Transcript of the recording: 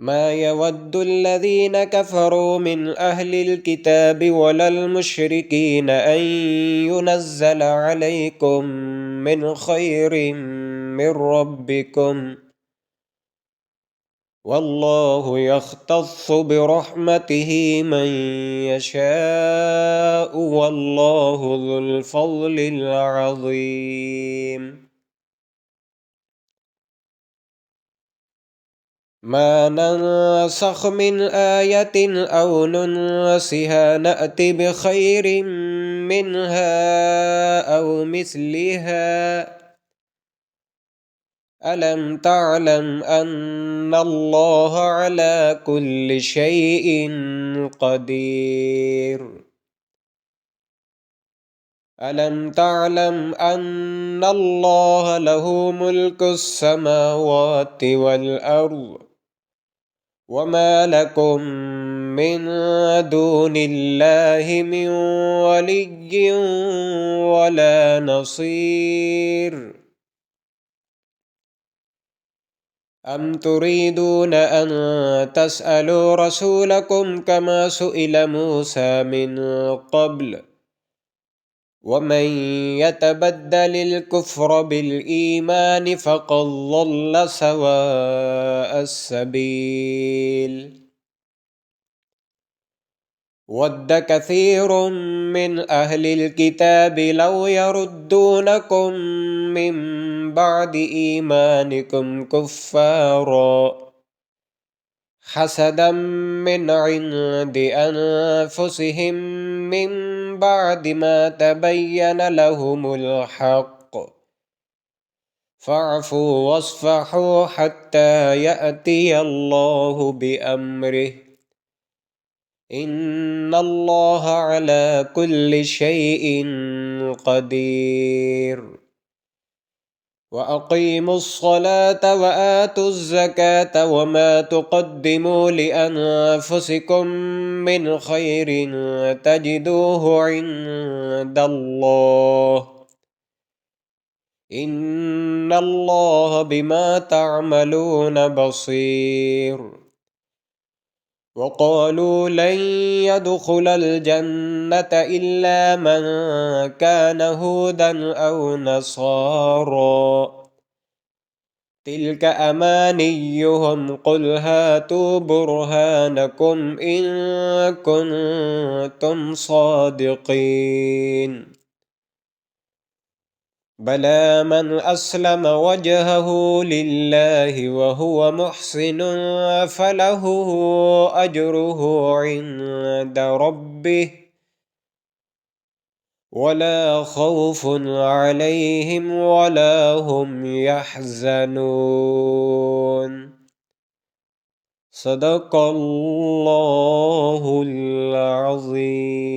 ما يود الذين كفروا من أهل الكتاب ولا المشركين أن ينزل عليكم من خير من ربكم والله يختص برحمته من يشاء والله ذو الفضل العظيم. ما ننسخ من آية أو ننسها نأت بخير منها أو مثلها ألم تعلم أن الله على كل شيء قدير ألم تعلم أن الله له ملك السماوات والأرض وما لكم من دون الله من ولي ولا نصير أم تريدون أن تسألوا رسولكم كما سئل موسى من قبل ومن يتبدل الكفر بالإيمان فقد ضل سواء السبيل ود كثير من أهل الكتاب لو يردونكم من بعد إيمانكم كفارا حسدا من عند أنفسهم من بعد ما تبين لهم الحق فاعفوا واصفحوا حتى يأتي الله بأمره إن الله على كل شيء قدير وأقيموا الصلاة وآتوا الزكاة وما تقدموا لأنفسكم من خير تجدوه عند الله إن الله بما تعملون بصير وقالوا لن يدخل الجنة إلا من كان هودا أو نصارى تلك أمانيهم قل هاتوا برهانكم إن كنتم صادقين بلى من أسلم وجهه لله وهو محسن فله أجره عند ربه ولا خوف عليهم ولا هم يحزنون صدق الله العظيم.